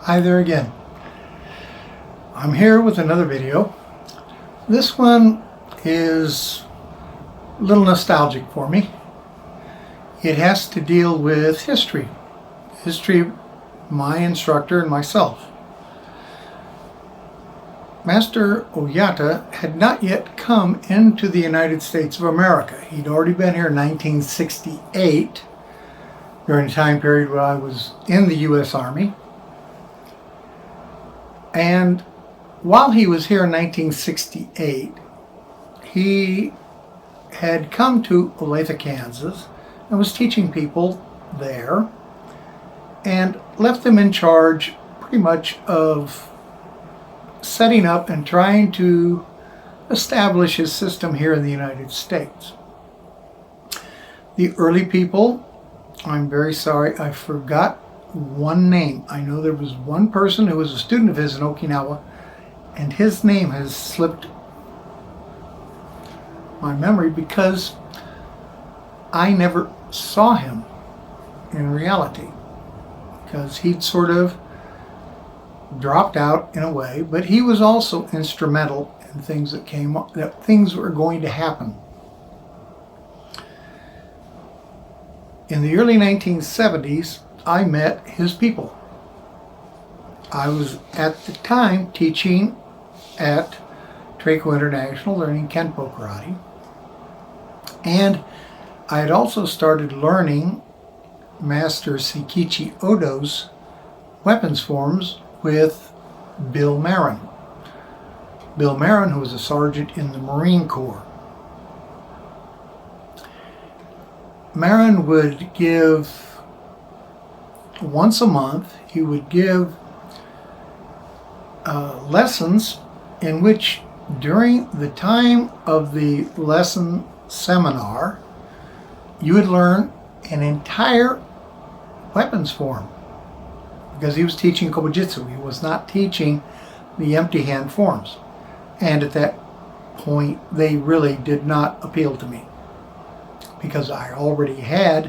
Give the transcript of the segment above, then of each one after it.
Hi there again. I'm here with another video. This one is a little nostalgic for me. It has to deal with history. History, my instructor and myself. Master Oyata had not yet come into the United States of America. He'd already been here in 1968, during a time period where I was in the U.S. Army. And while he was here in 1968, he had come to Olathe, Kansas, and was teaching people there, and left them in charge pretty much of setting up and trying to establish his system here in the United States. The early people, I'm very sorry, I forgot one name. I know there was one person who was a student of his in Okinawa, and his name has slipped my memory because I never saw him in reality, because he'd sort of dropped out in a way, but he was also instrumental in things that came up, that things were going to happen. In the early 1970s, I met his people. I was at the time teaching at Traco International, learning Kenpo karate, and I had also started learning Master Seiyu Oya's weapons forms with Bill Marin. Bill Marin, who was a sergeant in the Marine Corps. Marin would give, once a month, he would give lessons in which, during the time of the lesson seminar, you would learn an entire weapons form, because he was teaching Kobujitsu. He was not teaching the empty hand forms. And at that point, they really did not appeal to me, because I already had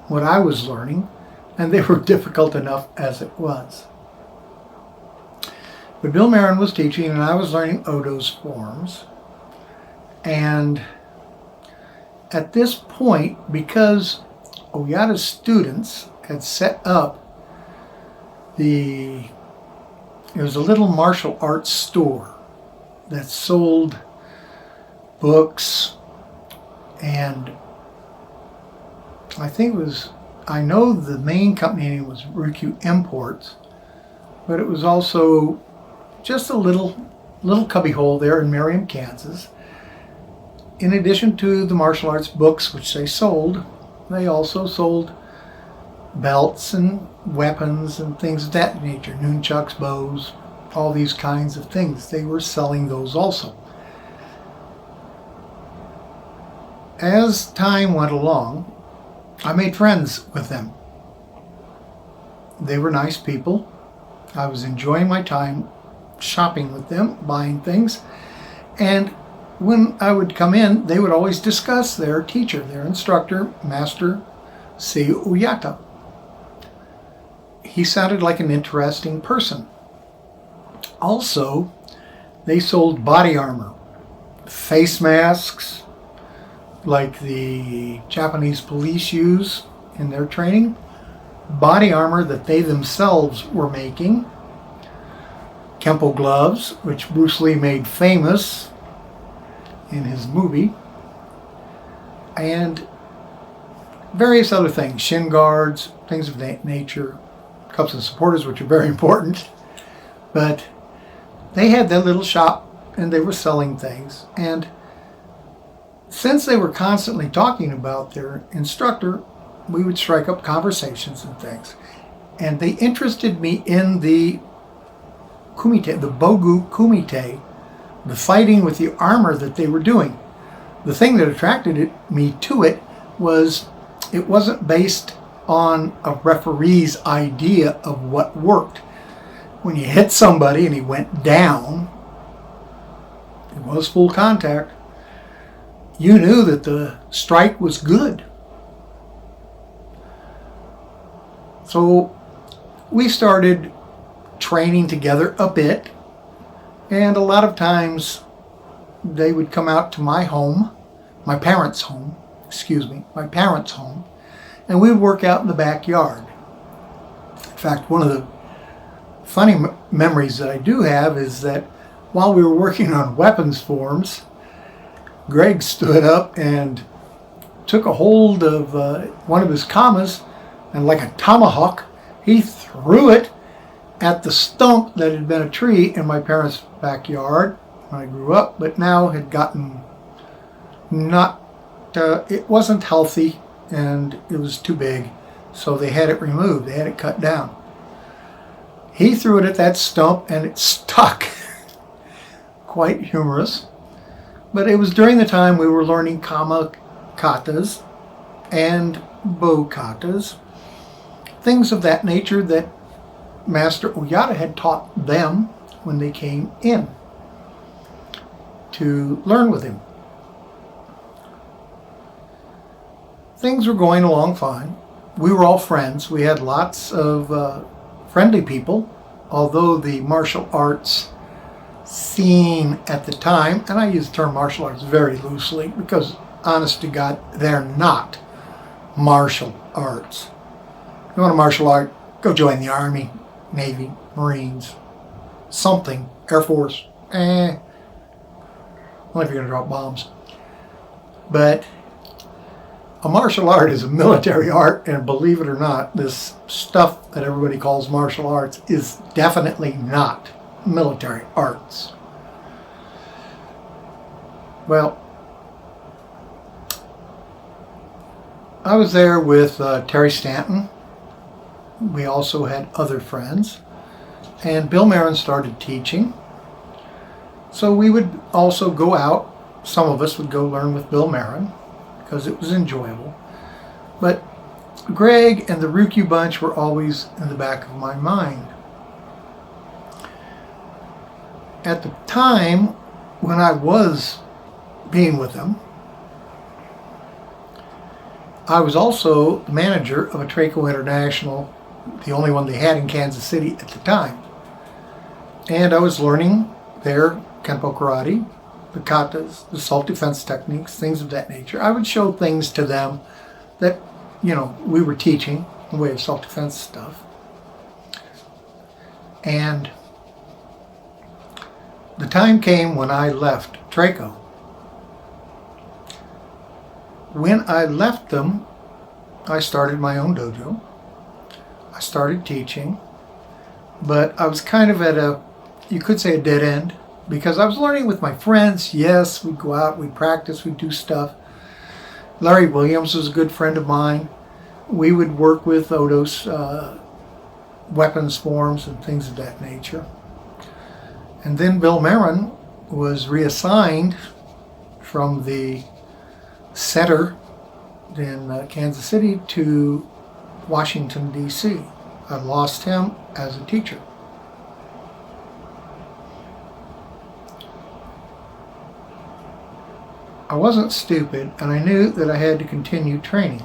what I was learning, and they were difficult enough as it was. But Bill Marin was teaching, and I was learning Odo's forms. And at this point, because Oyata's students had set up there was a little martial arts store that sold books, and I know the main company name was Ryukyu Imports, but it was also just a little cubbyhole there in Merriam, Kansas. In addition to the martial arts books which they sold, they also sold belts and weapons and things of that nature, nunchucks, bows, all these kinds of things. They were selling those also. As time went along, I made friends with them. They were nice people. I was enjoying my time shopping with them, buying things, and when I would come in, they would always discuss their teacher, their instructor, Master Seiyu Oyata. He sounded like an interesting person. Also, they sold body armor, face masks, like the Japanese police use in their training, body armor that they themselves were making, Kenpo gloves, which Bruce Lee made famous in his movie, and various other things, shin guards, things of that nature, cups and supporters, which are very important. But they had their little shop, and they were selling things, and since they were constantly talking about their instructor, we would strike up conversations and things. And they interested me in the kumite, the bogu kumite, the fighting with the armor that they were doing. The thing that attracted me to it was it wasn't based on a referee's idea of what worked. When you hit somebody and he went down, it was full contact, you knew that the strike was good. So we started training together a bit. And a lot of times they would come out to my parents' home, and we would work out in the backyard. In fact, one of the funny memories that I do have is that while we were working on weapons forms, Greg stood up and took a hold of one of his kamas, and like a tomahawk, he threw it at the stump that had been a tree in my parents' backyard when I grew up, but now had gotten it wasn't healthy and it was too big, so they had it removed, they had it cut down. He threw it at that stump and it stuck. Quite humorous. But it was during the time we were learning kama katas and bo katas, things of that nature that Master Oyata had taught them when they came in to learn with him. Things were going along fine. We were all friends. We had lots of friendly people, although the martial arts scene at the time, and I use the term martial arts very loosely because, honest to God, they're not martial arts. If you want a martial art, go join the Army, Navy, Marines, something, Air Force, only if you're going to drop bombs. But a martial art is a military art, and believe it or not, this stuff that everybody calls martial arts is definitely not military arts. Well, I was there with Terry Stanton. We also had other friends, and Bill Marin started teaching. So we would also go out. Some of us would go learn with Bill Marin because it was enjoyable. But Greg and the Ryukyu bunch were always in the back of my mind. At the time when I was being with them, I was also the manager of a Traco International, the only one they had in Kansas City at the time. And I was learning their Kenpo karate, the katas, the self-defense techniques, things of that nature. I would show things to them that, we were teaching, the way of self-defense stuff. And the time came when I left Traco. When I left them, I started my own dojo. I started teaching, but I was kind of at a dead end, because I was learning with my friends. Yes, we'd go out, we'd practice, we'd do stuff. Larry Williams was a good friend of mine. We would work with Odo's weapons forms and things of that nature. And then Bill Marin was reassigned from the center in Kansas City to Washington, D.C. I lost him as a teacher. I wasn't stupid, and I knew that I had to continue training.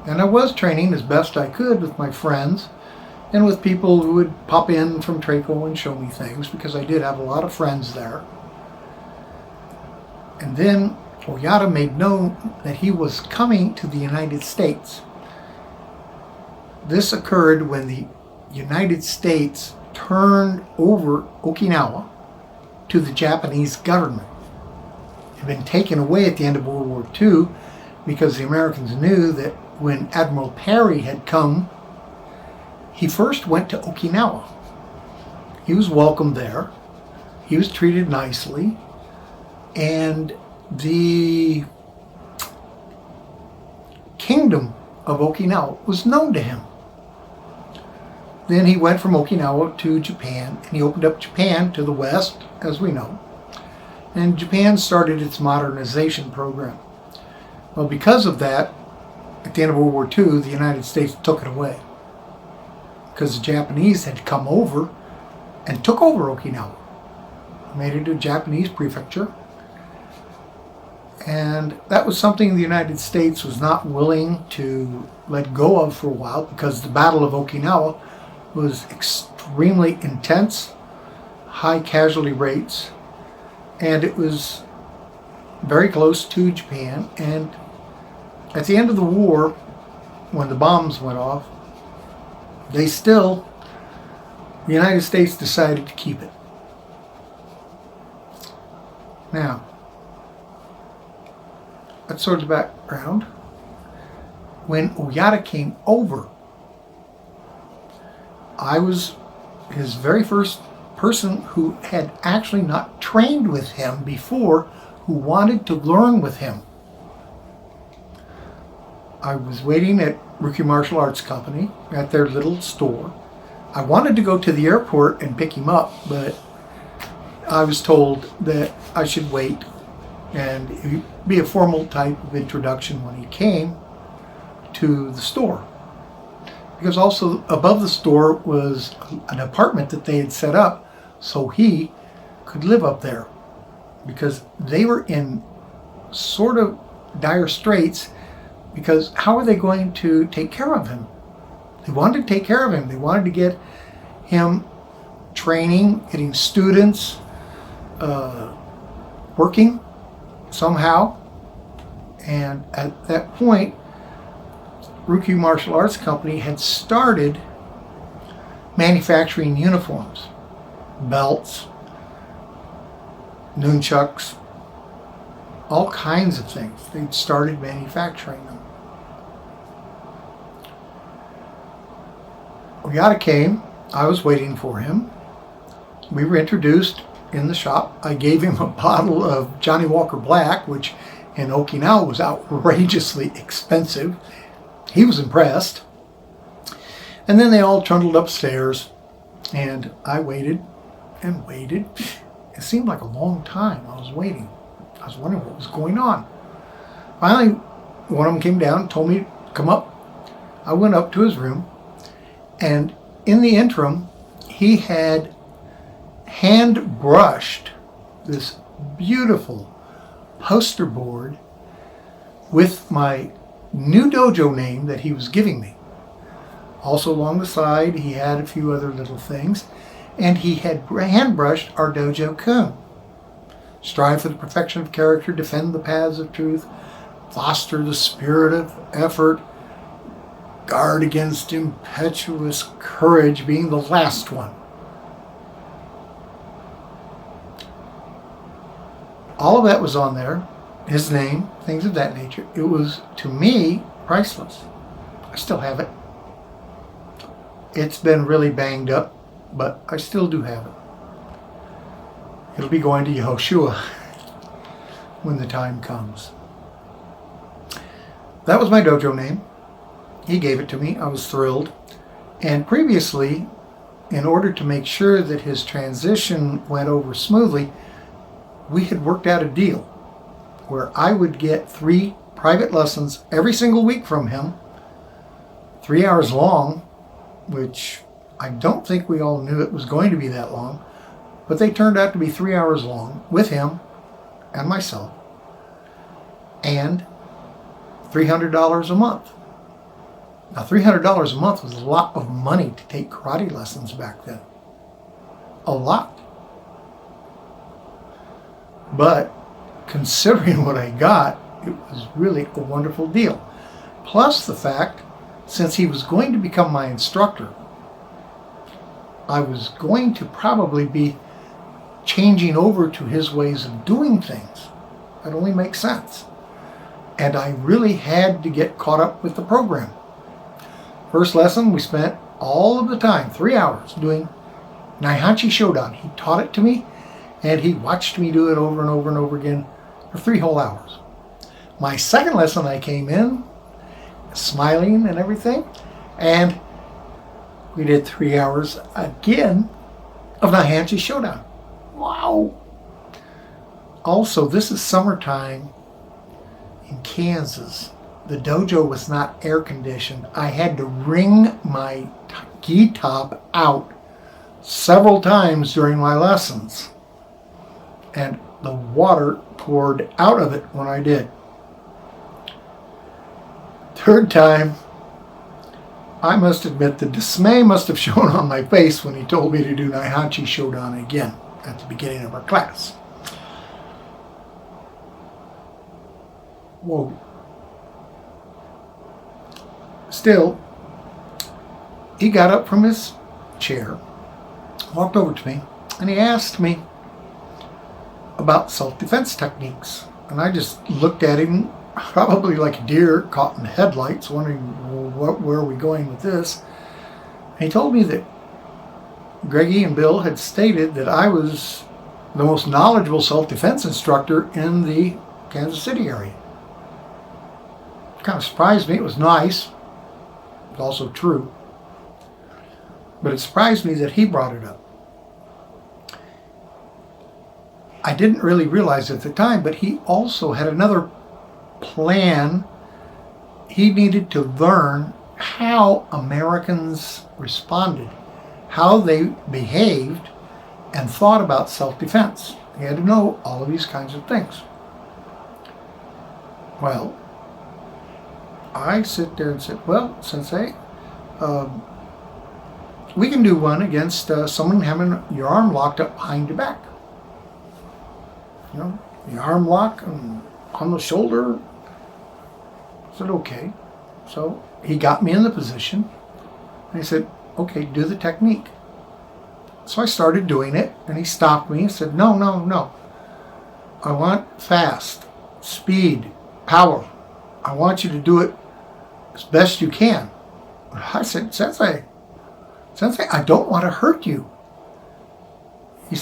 And I was training as best I could with my friends and with people who would pop in from Traco and show me things, because I did have a lot of friends there. And then Oyata made known that he was coming to the United States. This occurred when the United States turned over Okinawa to the Japanese government. It had been taken away at the end of World War II because the Americans knew that when Admiral Perry had come, he first went to Okinawa. He was welcomed there. He was treated nicely. And the kingdom of Okinawa was known to him. Then he went from Okinawa to Japan, and he opened up Japan to the west, as we know. And Japan started its modernization program. Well, because of that, at the end of World War II, the United States took it away, because the Japanese had come over and took over Okinawa, made it a Japanese prefecture. And that was something the United States was not willing to let go of for a while, because the Battle of Okinawa was extremely extremely intense, high casualty rates, and it was very close to Japan. And at the end of the war, when the bombs went off, the United States decided to keep it. Now, that's sort of the background. When Oyata came over, I was his very first person who had actually not trained with him before, who wanted to learn with him. I was waiting at Ryukyu Martial Arts Company at their little store. I wanted to go to the airport and pick him up, but I was told that I should wait and it would be a formal type of introduction when he came to the store. Because also above the store was an apartment that they had set up so he could live up there. Because they were in sort of dire straits, because how are they going to take care of him? They wanted to take care of him. They wanted to get him training, getting students, working somehow. And at that point, Ryukyu Martial Arts Company had started manufacturing uniforms, belts, nunchucks, all kinds of things. They'd started manufacturing them. Oyata came. I was waiting for him. We were introduced in the shop. I gave him a bottle of Johnny Walker Black, which in Okinawa was outrageously expensive. He was impressed. And then they all trundled upstairs, and I waited and waited. It seemed like a long time I was waiting. I was wondering what was going on. Finally, one of them came down and told me to come up. I went up to his room, and in the interim, he had hand brushed this beautiful poster board with my new dojo name that he was giving me. Also along the side, he had a few other little things, and he had hand brushed our dojo kun. Strive for the perfection of character, defend the paths of truth, foster the spirit of effort, guard against impetuous courage, being the last one. All of that was on there, his name, things of that nature. It was, to me, priceless. I still have it. It's been really banged up, but I still do have it. It'll be going to Yehoshua when the time comes. That was my dojo name. He gave it to me. I was thrilled. And previously, in order to make sure that his transition went over smoothly, we had worked out a deal where I would get 3 private lessons every single week from him, 3 hours long, which I don't think we all knew it was going to be that long, but they turned out to be 3 hours long with him and myself, and $300 a month. Now, $300 a month was a lot of money to take karate lessons back then. A lot. But considering what I got, it was really a wonderful deal. Plus the fact, since he was going to become my instructor, I was going to probably be changing over to his ways of doing things. That only makes sense. And I really had to get caught up with the program. First lesson, we spent all of the time, 3 hours, doing Naihanchi Shodan. He taught it to me, and he watched me do it over and over and over again for 3 whole hours. My second lesson, I came in, smiling and everything, and we did 3 hours again of Naihanchi Shodan. Wow! Also, this is summertime in Kansas. The dojo was not air conditioned. I had to wring my gi top out several times during my lessons, and the water poured out of it when I did. Third time, I must admit the dismay must have shown on my face when he told me to do Naihanchi Shodan again at the beginning of our class. Whoa. Still, he got up from his chair, walked over to me, and he asked me about self-defense techniques. And I just looked at him, probably like a deer caught in the headlights, wondering, where are we going with this? And he told me that Greggy and Bill had stated that I was the most knowledgeable self-defense instructor in the Kansas City area. It kind of surprised me. It was nice. It was also true. But it surprised me that he brought it up. I didn't really realize at the time, but he also had another plan. He needed to learn how Americans responded, how they behaved and thought about self-defense. He had to know all of these kinds of things. Well, I sit there and said, well, Sensei, we can do one against someone having your arm locked up behind your back. You know, the arm lock and on the shoulder. I said, okay. So he got me in the position. And he said, okay, do the technique. So I started doing it, and he stopped me and said, no, no, no. I want fast, speed, power. I want you to do it as best you can. I said, Sensei, I don't want to hurt you. He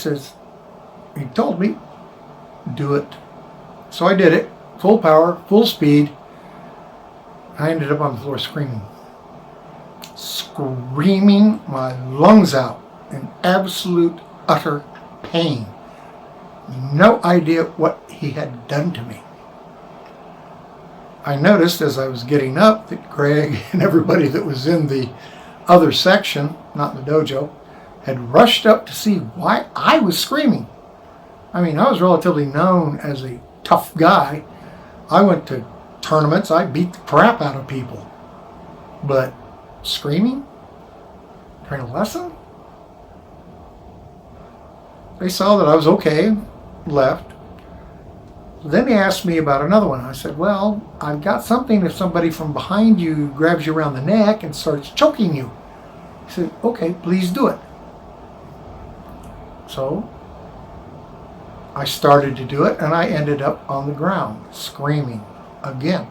told me, do it. So I did it, full power, full speed. I ended up on the floor screaming my lungs out in absolute, utter pain. No idea what he had done to me. I noticed as I was getting up that Greg and everybody that was in the other section, not in the dojo, had rushed up to see why I was screaming. I mean, I was relatively known as a tough guy. I went to tournaments. I beat the crap out of people. But screaming during a lesson? They saw that I was okay, left. Then he asked me about another one. I said, well, I've got something if somebody from behind you grabs you around the neck and starts choking you. He said, okay, please do it. So I started to do it, and I ended up on the ground screaming again.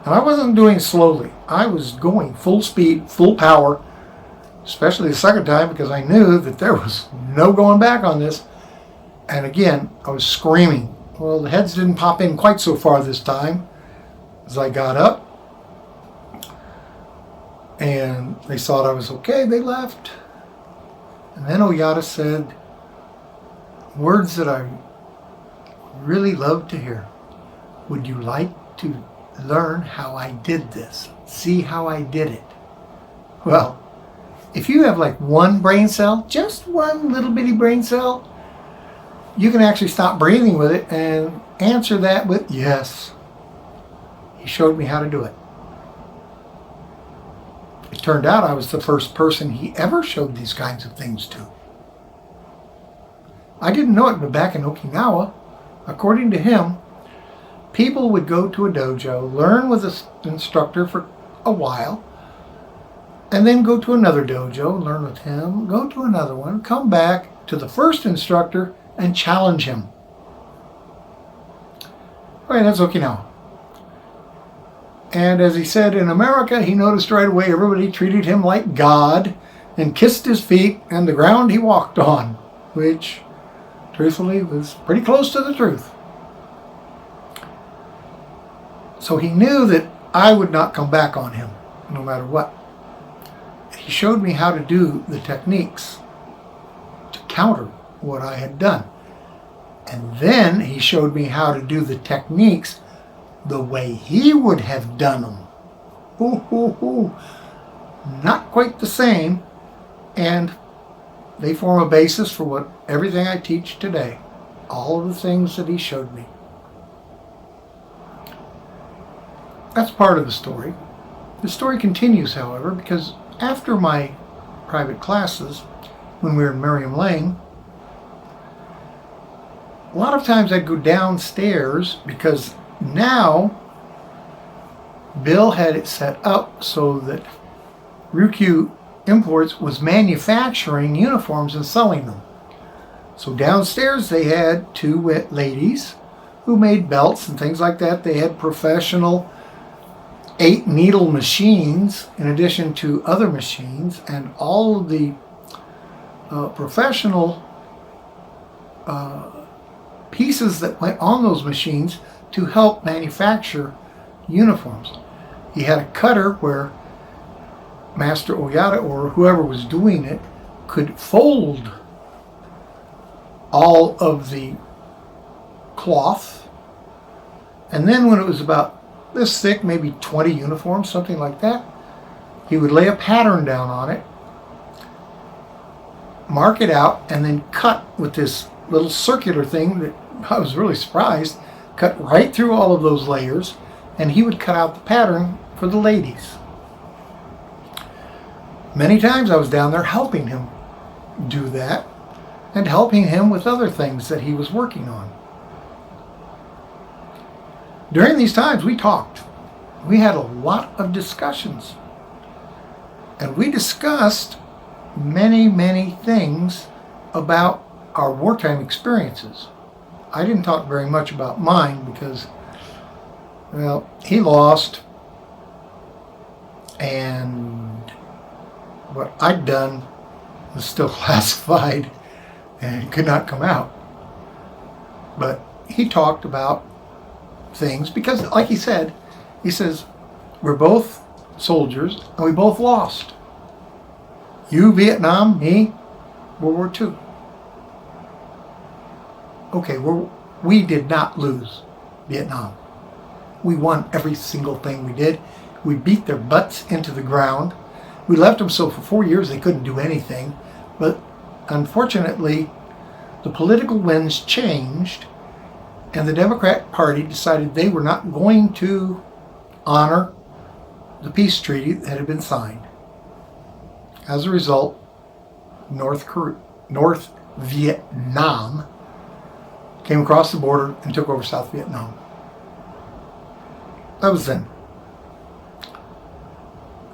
And I wasn't doing slowly. I was going full speed, full power, especially the second time because I knew that there was no going back on this. And again, I was screaming. Well, the heads didn't pop in quite so far this time. As I got up and they thought I was okay, they left. And then Oyata said words that I really love to hear. Would you like to learn how I did this? See how I did it? Well, if you have like one brain cell, just one little bitty brain cell, you can actually stop breathing with it and answer that with yes. He showed me how to do it. It turned out I was the first person he ever showed these kinds of things to. I didn't know it, but back in Okinawa, according to him, people would go to a dojo, learn with an instructor for a while, and then go to another dojo, learn with him, go to another one, come back to the first instructor and challenge him. Okay, that's Okinawa. And as he said, in America, he noticed right away everybody treated him like God and kissed his feet and the ground he walked on, which, truthfully, was pretty close to the truth. So he knew that I would not come back on him, no matter what. He showed me how to do the techniques to counter what I had done. And then he showed me how to do the techniques the way he would have done them. Not quite the same, and they form a basis for everything I teach today. All of the things that he showed me. That's part of the story. The story continues, however, because after my private classes, when we were in Merriam Lane, a lot of times I'd go downstairs because now Bill had it set up so that Ryukyu Imports was manufacturing uniforms and selling them. So downstairs they had two ladies who made belts and things like that. They had professional 8-needle machines in addition to other machines, and all of the professional pieces that went on those machines to help manufacture uniforms. He had a cutter where Master Oyata or whoever was doing it could fold all of the cloth, and then when it was about this thick, maybe 20 uniforms, something like that, he would lay a pattern down on it, mark it out, and then cut with this little circular thing that I was really surprised, cut right through all of those layers, and he would cut out the pattern for the ladies. Many times I was down there helping him do that and helping him with other things that he was working on. During these times we talked. We had a lot of discussions. And we discussed many things about our wartime experiences. I didn't talk very much about mine because, well, he lost, and what I'd done was still classified and could not come out. But he talked about things because, like he says, we're both soldiers and we both lost. You, Vietnam, me, World War II. Okay, we did not lose Vietnam. We won every single thing we did. We beat their butts into the ground. We left them so for 4 years they couldn't do anything. But unfortunately, the political winds changed, and the Democrat Party decided they were not going to honor the peace treaty that had been signed. As a result, North Vietnam came across the border and took over South Vietnam. That was then.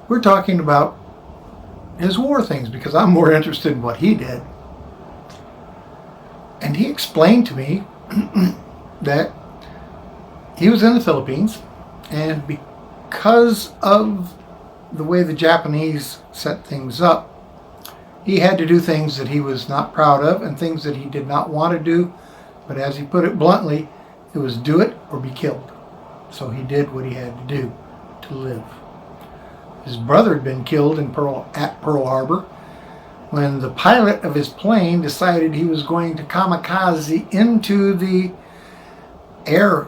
We're talking about his war things because I'm more interested in what he did. And he explained to me that he was in the Philippines, and because of the way the Japanese set things up, he had to do things that he was not proud of and things that he did not want to do. But as he put it bluntly, it was do it or be killed. So he did what he had to do to live. His brother had been killed at Pearl Harbor when the pilot of his plane decided he was going to kamikaze into the air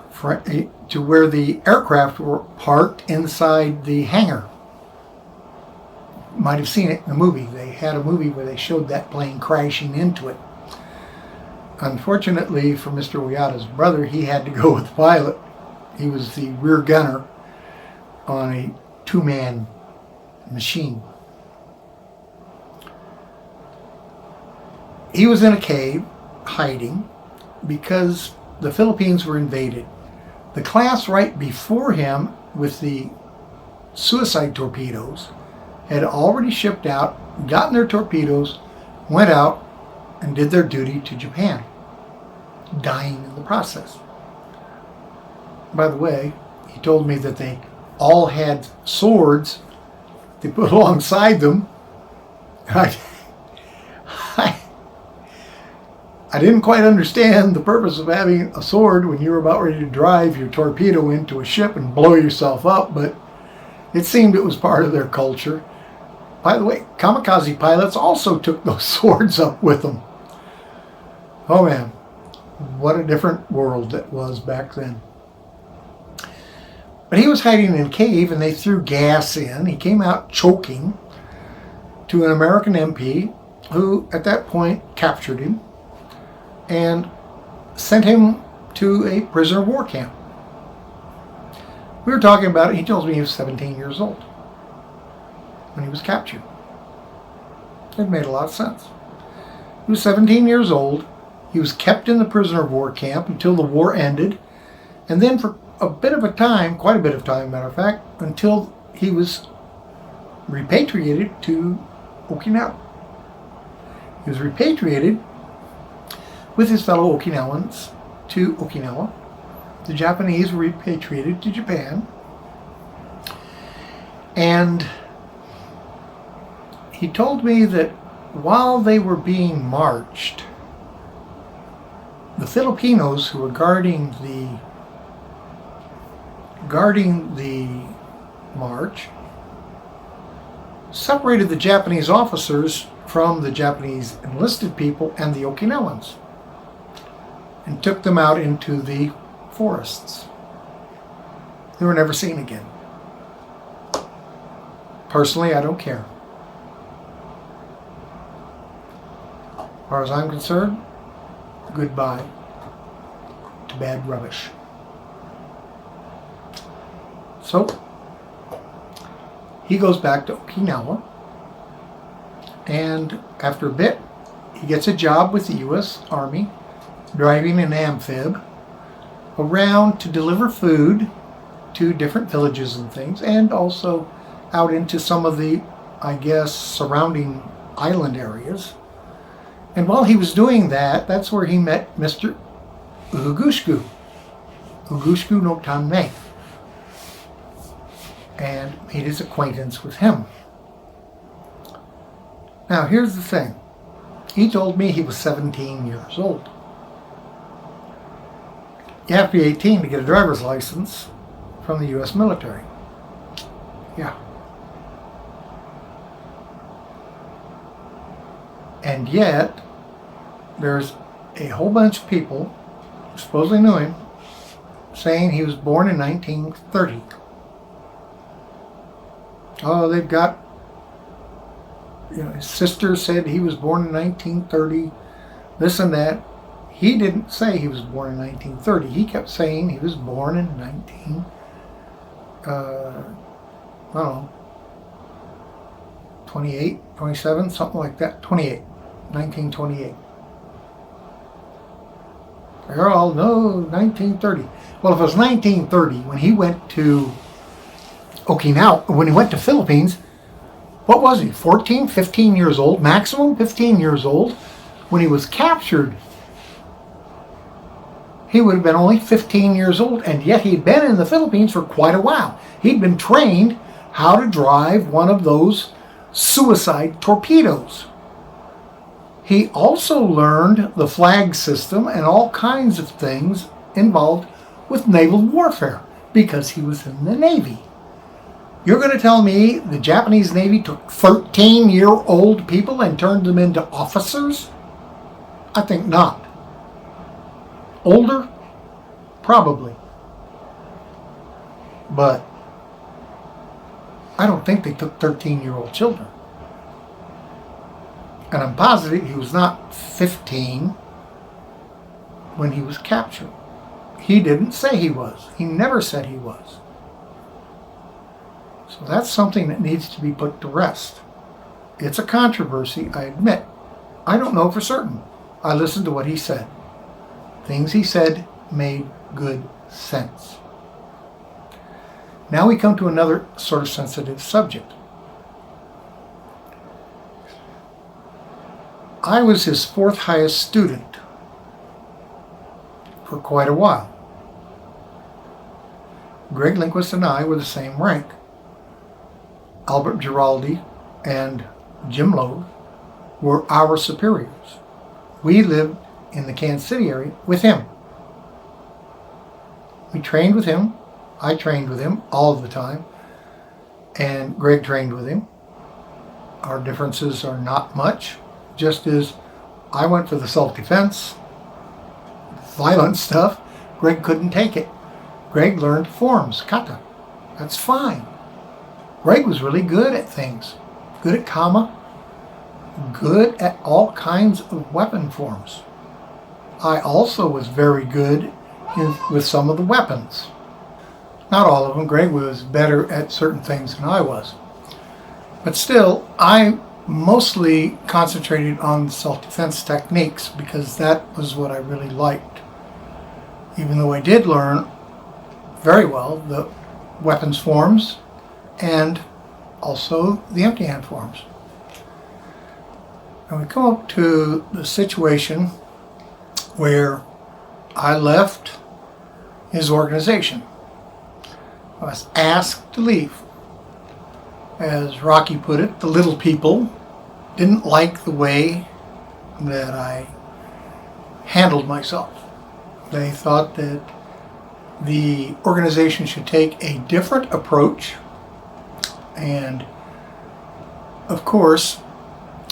to where the aircraft were parked inside the hangar. You might have seen it in the movie. They had a movie where they showed that plane crashing into it. Unfortunately for Mr. Oyata's brother, he had to go with the pilot. He was the rear gunner on a two-man machine. He was in a cave hiding because the Philippines were invaded. The class right before him with the suicide torpedoes had already shipped out, gotten their torpedoes, went out and did their duty to Japan, dying in the process. By the way, he told me that they all had swords they put alongside them. I didn't quite understand the purpose of having a sword when you were about ready to drive your torpedo into a ship and blow yourself up, but it seemed it was part of their culture. By the way, kamikaze pilots also took those swords up with them. Oh man, what a different world it was back then. But he was hiding in a cave and they threw gas in. He came out choking to an American MP who at that point captured him and sent him to a prisoner of war camp. We were talking about it. He tells me he was 17 years old. when he was captured. It made a lot of sense. He was 17 years old. He was kept in the prisoner of war camp until the war ended, and then for a bit of a time, quite a bit of time, matter of fact, until he was repatriated to Okinawa. He was repatriated with his fellow Okinawans to Okinawa. The Japanese were repatriated to Japan. And he told me that while they were being marched, the Filipinos who were guarding the march separated the Japanese officers from the Japanese enlisted people and the Okinawans and took them out into the forests. They were never seen again. Personally, I don't care. As far as I'm concerned, goodbye to bad rubbish. So, he goes back to Okinawa, and after a bit, he gets a job with the U.S. Army, driving an amphib around to deliver food to different villages and things, and also out into some of the, I guess, surrounding island areas. And while he was doing that, that's where he met Mr. Ugushku no Tanmei, and made his acquaintance with him. Now, here's the thing. He told me he was 17 years old. You have to be 18 to get a driver's license from the U.S. military. Yeah. And yet, there's a whole bunch of people who supposedly knew him saying he was born in 1930. Oh, they've got, his sister said he was born in 1930, this and that. He didn't say he was born in 1930. He kept saying he was born in 28, 27, something like that. 1928. They're all, no, 1930. Well, if it was 1930, when he went to Okinawa, when he went to Philippines, what was he, 14, 15 years old, maximum 15 years old? When he was captured, he would have been only 15 years old, and yet he'd been in the Philippines for quite a while. He'd been trained how to drive one of those suicide torpedoes. He also learned the flag system and all kinds of things involved with naval warfare because he was in the Navy. You're going to tell me the Japanese Navy took 13-year-old people and turned them into officers? I think not. Older? Probably. But I don't think they took 13-year-old children. And I'm positive he was not 15 when he was captured. He didn't say he was. He never said he was. So that's something that needs to be put to rest. It's a controversy, I admit. I don't know for certain. I listened to what he said. Things he said made good sense. Now we come to another sort of sensitive subject. I was his fourth highest student for quite a while. Greg Lindquist and I were the same rank. Albert Giraldi and Jim Lowe were our superiors. We lived in the Kansas City area with him. We trained with him. I trained with him all the time. And Greg trained with him. Our differences are not much. Just as I went for the self-defense, violent stuff, Greg couldn't take it. Greg learned forms, kata. That's fine. Greg was really good at things. Good at kama. Good at all kinds of weapon forms. I also was very good with some of the weapons. Not all of them. Greg was better at certain things than I was. But still, I mostly concentrated on self-defense techniques because that was what I really liked. Even though I did learn very well the weapons forms and also the empty hand forms. And we come up to the situation where I left his organization. I was asked to leave. As Rocky put it, the little people didn't like the way that I handled myself. They thought that the organization should take a different approach, and of course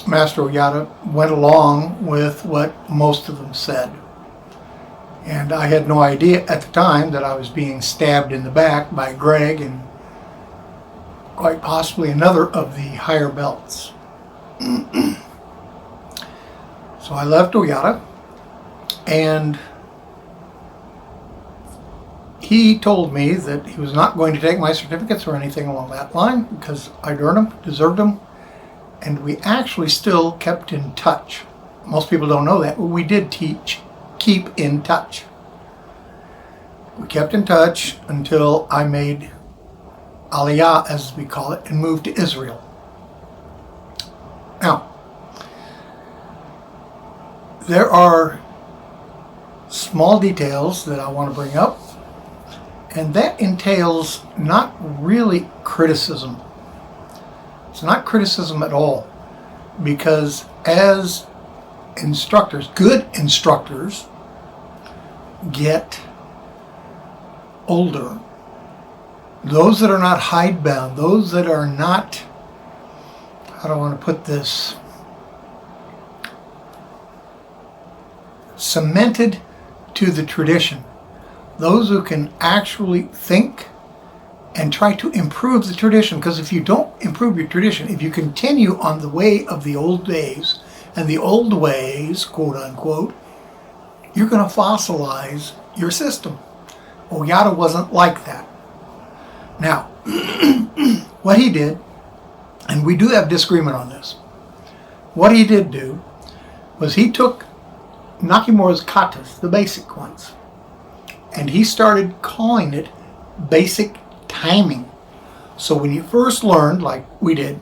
Master Oyata went along with what most of them said. And I had no idea at the time that I was being stabbed in the back by Greg and quite possibly another of the higher belts. So I left Oyata, and he told me that he was not going to take my certificates or anything along that line because I'd earned them, deserved them, and we actually still kept in touch. Most people don't know that, but we did keep in touch. We kept in touch until I made Aliyah, as we call it, and moved to Israel. Now, there are small details that I want to bring up, and that entails not really criticism. It's not criticism at all, because as instructors, good instructors, get older, those that are not hidebound, those that are not, how do I want to put this, cemented to the tradition, those who can actually think and try to improve the tradition. Because if you don't improve your tradition, if you continue on the way of the old days and the old ways, quote unquote, you're going to fossilize your system. Oyata wasn't like that. Now, what he did, and we do have disagreement on this, what he did do was he took Nakamura's katas, the basic ones, and he started calling it basic timing. So when you first learned, like we did,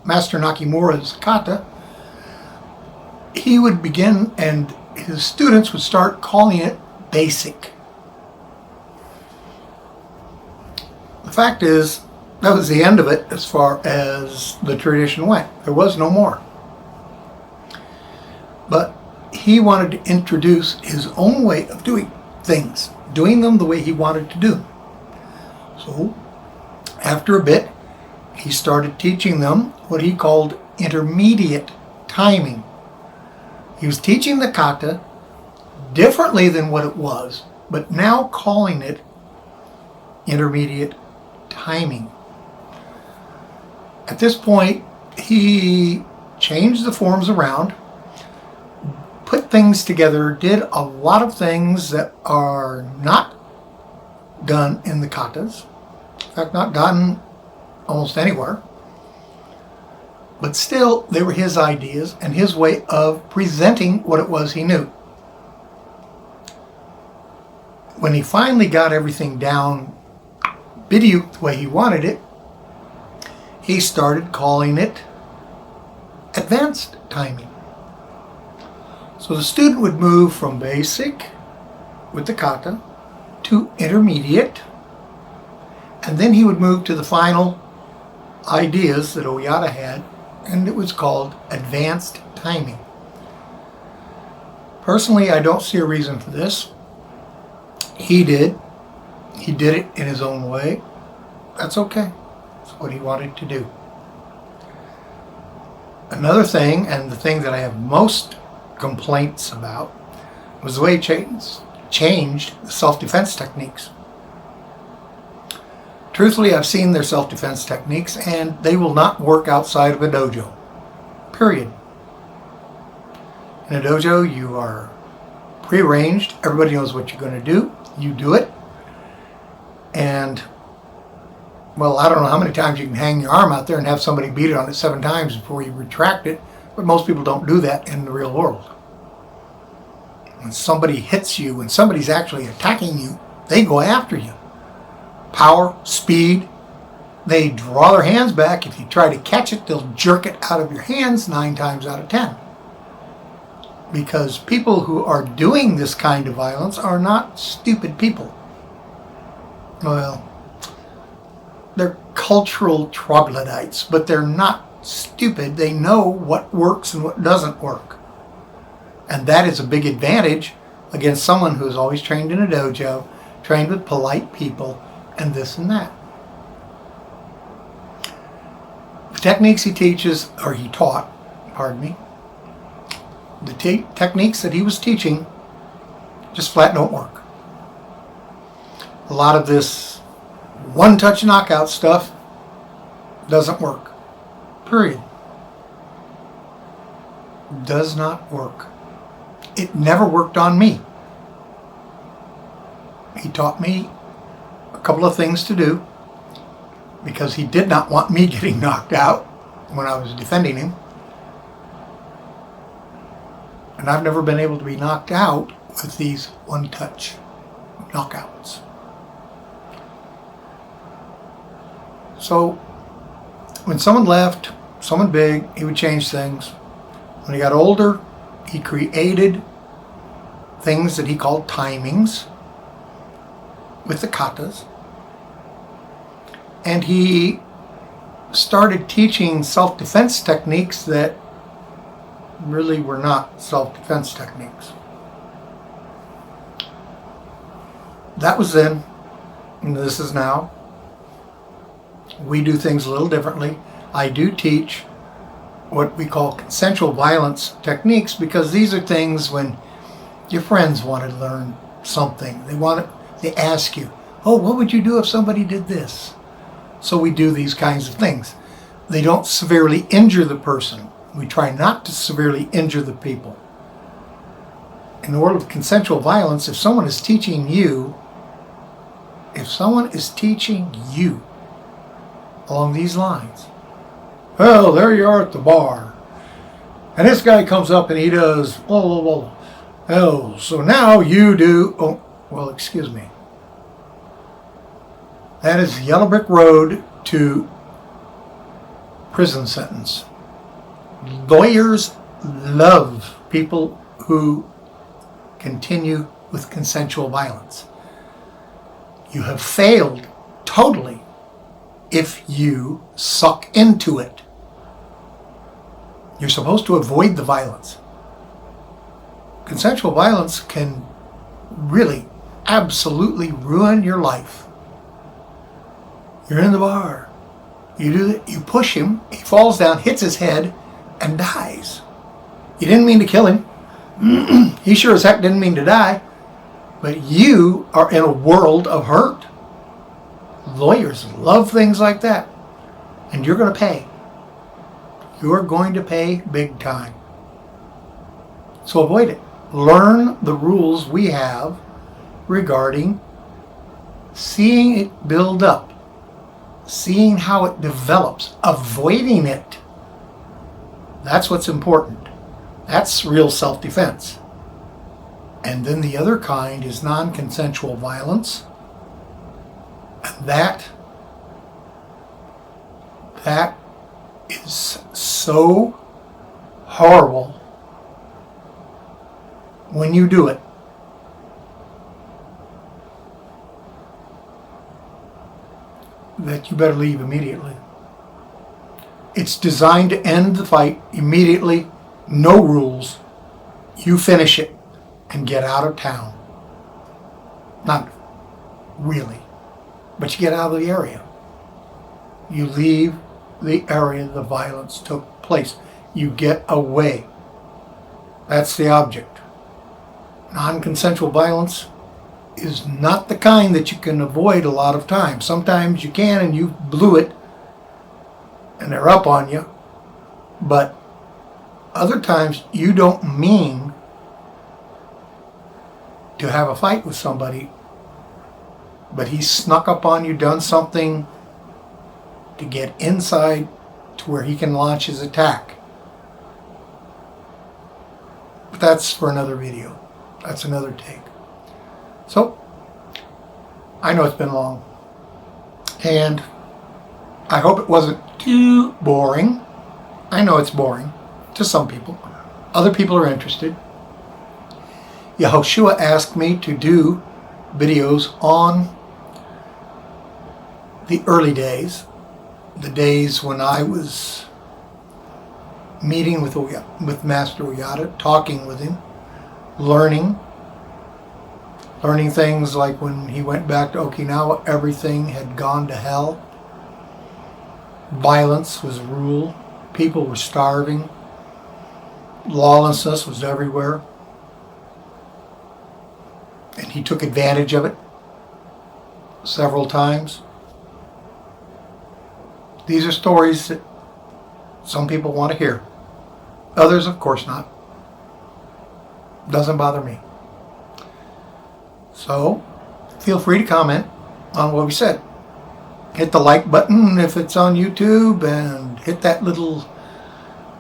Master Nakamura's kata, he would begin, and his students would start calling it basic. The fact is, that was the end of it as far as the tradition went. There was no more. But he wanted to introduce his own way of doing things, doing them the way he wanted to do them. So, after a bit, he started teaching them what he called intermediate timing. He was teaching the kata differently than what it was, but now calling it intermediate timing. At this point, he changed the forms around, put things together, did a lot of things that are not done in the katas. In fact, not done almost anywhere. But still, they were his ideas and his way of presenting what it was he knew. When he finally got everything down Bidyu the way he wanted it, he started calling it advanced timing. So the student would move from basic with the kata to intermediate, and then he would move to the final ideas that Oyata had, and it was called advanced timing. Personally, I don't see a reason for this. He did it in his own way. That's okay. That's what he wanted to do. Another thing, and the thing that I have most complaints about, was the way he changed the self-defense techniques. Truthfully, I've seen their self-defense techniques, and they will not work outside of a dojo. Period. In a dojo, you are prearranged. Everybody knows what you're going to do. You do it. And Well, I don't know how many times you can hang your arm out there and have somebody beat it on it 7 times before you retract it, but most people don't do that in the real world. When somebody hits you, when somebody's actually attacking you, they go after you. Power, speed, they draw their hands back. If you try to catch it, they'll jerk it out of your hands 9 times out of 10. Because people who are doing this kind of violence are not stupid people. Well, they're cultural troglodytes, but they're not stupid. They know what works and what doesn't work. And that is a big advantage against someone who's always trained in a dojo, trained with polite people, and this and that. The techniques he teaches, or he taught, pardon me, the techniques that he was teaching just flat don't work. A lot of this one-touch knockout stuff doesn't work. Period. Does not work. It never worked on me. He taught me a couple of things to do because he did not want me getting knocked out when I was defending him. And I've never been able to be knocked out with these one-touch knockouts. So when someone left, someone big, he would change things. When he got older, he created things that he called timings with the katas. And he started teaching self-defense techniques that really were not self-defense techniques. That was then, and this is now. We do things a little differently. I do teach what we call consensual violence techniques because these are things when your friends want to learn something. They ask you, oh, what would you do if somebody did this? So we do these kinds of things. They don't severely injure the person. We try not to severely injure the people. In the world of consensual violence, if someone is teaching you along these lines, well, there you are at the bar, and this guy comes up and he does, oh, so now you do, oh, well, excuse me. That is the yellow brick road to prison sentence. Lawyers love people who continue with consensual violence. You have failed totally if you suck into it. You're supposed to avoid the violence. Consensual violence can really absolutely ruin your life. You're in the bar. You push him, he falls down, hits his head, and dies. You didn't mean to kill him. He sure as heck didn't mean to die. But you are in a world of hurt. Lawyers love things like that. And you're going to pay. You're going to pay big time. So avoid it. Learn the rules we have regarding seeing it build up, seeing how it develops, avoiding it. That's what's important. That's real self-defense. And then the other kind is non-consensual violence. And that is so horrible when you do it. That you better leave immediately. It's designed to end the fight immediately, no rules. You finish it and get out of town. Not really, but you get out of the area. You leave the area the violence took place. You get away. That's the object. Non-consensual violence is not the kind that you can avoid a lot of times. Sometimes you can and you blew it and they're up on you. But other times you don't mean to have a fight with somebody, but he snuck up on you, done something to get inside to where he can launch his attack. But that's for another video. That's another take. So, I know it's been long. And I hope it wasn't too boring. I know it's boring to some people. Other people are interested. Yehoshua asked me to do videos on the early days, the days when I was meeting with Master Oyata, talking with him, learning things like when he went back to Okinawa, everything had gone to hell. Violence was rule. People were starving. Lawlessness was everywhere. And he took advantage of it several times. These are stories that some people want to hear. Others, of course not. Doesn't bother me. So, feel free to comment on what we said. Hit the like button if it's on YouTube, and hit that little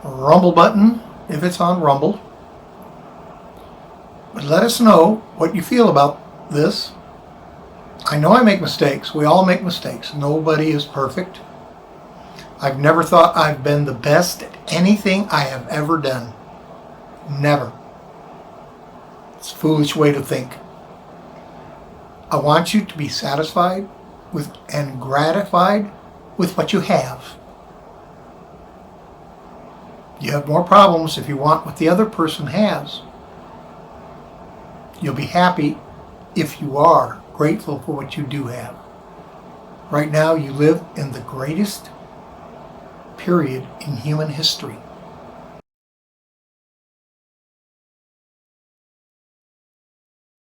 Rumble button if it's on Rumble. But let us know what you feel about this. I know I make mistakes. We all make mistakes. Nobody is perfect. I've never thought I've been the best at anything I have ever done. Never. It's a foolish way to think. I want you to be satisfied with and gratified with what you have. You have more problems if you want what the other person has. You'll be happy if you are grateful for what you do have. Right now, you live in the greatest period in human history.